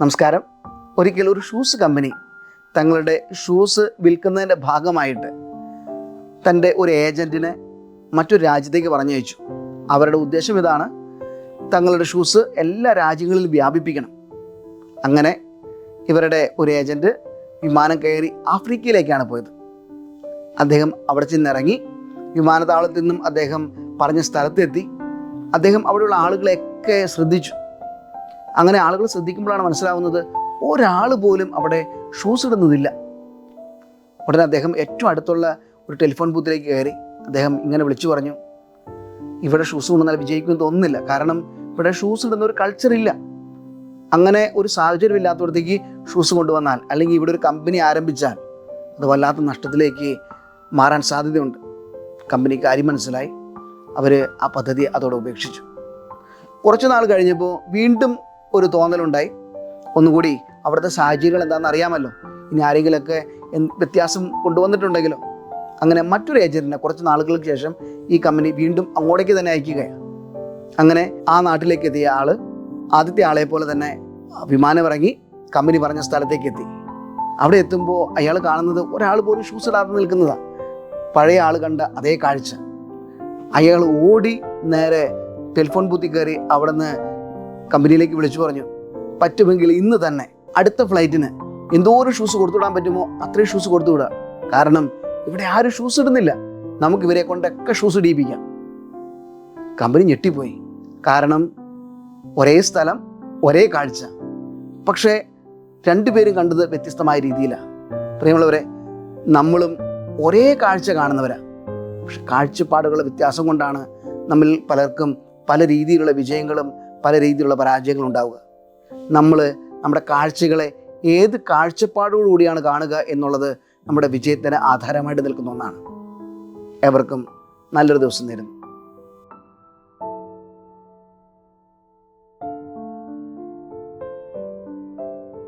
നമസ്കാരം. ഒരിക്കൽ ഒരു ഷൂസ് കമ്പനി തങ്ങളുടെ ഷൂസ് വിൽക്കുന്നതിൻ്റെ ഭാഗമായിട്ട് തൻ്റെ ഒരു ഏജൻറ്റിനെ മറ്റൊരു രാജ്യത്തേക്ക് പറഞ്ഞയച്ചു. അവരുടെ ഉദ്ദേശം ഇതാണ്: തങ്ങളുടെ ഷൂസ് എല്ലാ രാജ്യങ്ങളിലും വ്യാപിപ്പിക്കണം. അങ്ങനെ ഇവരുടെ ഒരു ഏജൻറ്റ് വിമാനം കയറി ആഫ്രിക്കയിലേക്കാണ് പോയത്. അദ്ദേഹം അവിടെ ചെന്നിറങ്ങി. വിമാനത്താവളത്തിൽ നിന്നും അദ്ദേഹം പറഞ്ഞ സ്ഥലത്തെത്തി. അദ്ദേഹം അവിടെയുള്ള ആളുകളെയൊക്കെ ശ്രദ്ധിച്ചു. അങ്ങനെ ആളുകൾ ശ്രദ്ധിക്കുമ്പോഴാണ് മനസ്സിലാവുന്നത് ഒരാൾ പോലും അവിടെ ഷൂസ് ഇടുന്നതില്ല. ഉടനെ അദ്ദേഹം ഏറ്റവും അടുത്തുള്ള ഒരു ടെലിഫോൺ ബൂത്തിലേക്ക് കയറി. അദ്ദേഹം ഇങ്ങനെ വിളിച്ചു പറഞ്ഞു, ഇവിടെ ഷൂസ് കൊണ്ടുവന്നാൽ വിജയിക്കുമെന്ന് തോന്നുന്നില്ല. കാരണം ഇവിടെ ഷൂസ് ഇടുന്ന ഒരു കൾച്ചർ ഇല്ല. അങ്ങനെ ഒരു സാഹചര്യം ഇല്ലാത്തടത്തേക്ക് ഷൂസ് കൊണ്ടുവന്നാൽ, അല്ലെങ്കിൽ ഇവിടെ ഒരു കമ്പനി ആരംഭിച്ചാൽ അത് വല്ലാത്ത നഷ്ടത്തിലേക്ക് മാറാൻ സാധ്യതയുണ്ട്. കമ്പനിക്ക് കാര്യം മനസ്സിലായി. അവർ ആ പദ്ധതി അതോടെ ഉപേക്ഷിച്ചു. കുറച്ച് നാൾ കഴിഞ്ഞപ്പോൾ വീണ്ടും ഒരു തോന്നലുണ്ടായി. ഒന്നുകൂടി അവിടുത്തെ സാഹചര്യങ്ങൾ എന്താണെന്ന് അറിയാമല്ലോ, ഇനി ആരെങ്കിലുമൊക്കെ വ്യത്യാസം കൊണ്ടുവന്നിട്ടുണ്ടെങ്കിലോ. അങ്ങനെ മറ്റൊരു ഏജൻറ്റിനെ കുറച്ച് നാളുകൾക്ക് ശേഷം ഈ കമ്പനി വീണ്ടും അങ്ങോട്ടേക്ക് തന്നെ അയക്കുകയാണ്. അങ്ങനെ ആ നാട്ടിലേക്ക് എത്തിയ ആൾ ആദ്യത്തെ ആളെ പോലെ തന്നെ വിമാനം ഇറങ്ങി കമ്പനി പറഞ്ഞ സ്ഥലത്തേക്ക് എത്തി. അവിടെ എത്തുമ്പോൾ അയാൾ കാണുന്നത് ഒരാൾ പോലും ഷൂസ് ഇടാതെ നിൽക്കുന്നതാണ്. പഴയ ആൾ കണ്ട അതേ കാഴ്ച. അയാൾ ഓടി നേരെ ടെലിഫോൺ ബൂത്തിൽ കയറി അവിടെ നിന്ന് കമ്പനിയിലേക്ക് വിളിച്ചു പറഞ്ഞു, പറ്റുമെങ്കിൽ ഇന്ന് തന്നെ അടുത്ത ഫ്ലൈറ്റിന് എന്തോരം ഷൂസ് കൊടുത്തുവിടാൻ പറ്റുമോ അത്രയും ഷൂസ് കൊടുത്തുവിടുക. കാരണം ഇവിടെ ആരും ഷൂസ് ഇടുന്നില്ല, നമുക്ക് ഇവരെ കൊണ്ടൊക്കെ ഷൂസ് ഇടിയിപ്പിക്കാം. കമ്പനി ഞെട്ടിപ്പോയി. കാരണം ഒരേ സ്ഥലം, ഒരേ കാഴ്ച, പക്ഷേ രണ്ടുപേരും കണ്ടത് വ്യത്യസ്തമായ രീതിയിലാണ്. പ്രിയമുള്ളവരെ, നമ്മളും ഒരേ കാഴ്ച കാണുന്നവരാണ്. പക്ഷെ കാഴ്ചപ്പാടുകളുടെ വ്യത്യാസം കൊണ്ടാണ് നമ്മിൽ പലർക്കും പല രീതിയിലുള്ള വിജയങ്ങളും പല രീതിയിലുള്ള പരാജയങ്ങളും ഉണ്ടാവുക. നമ്മൾ നമ്മുടെ കാഴ്ചകളെ ഏത് കാഴ്ചപ്പാടോടുകൂടിയാണ് കാണുക എന്നുള്ളത് നമ്മുടെ വിജയത്തിന് ആധാരമായിട്ട് നിൽക്കുന്ന ഒന്നാണ്. ഏവർക്കും നല്ലൊരു ദിവസം നേരുന്നു.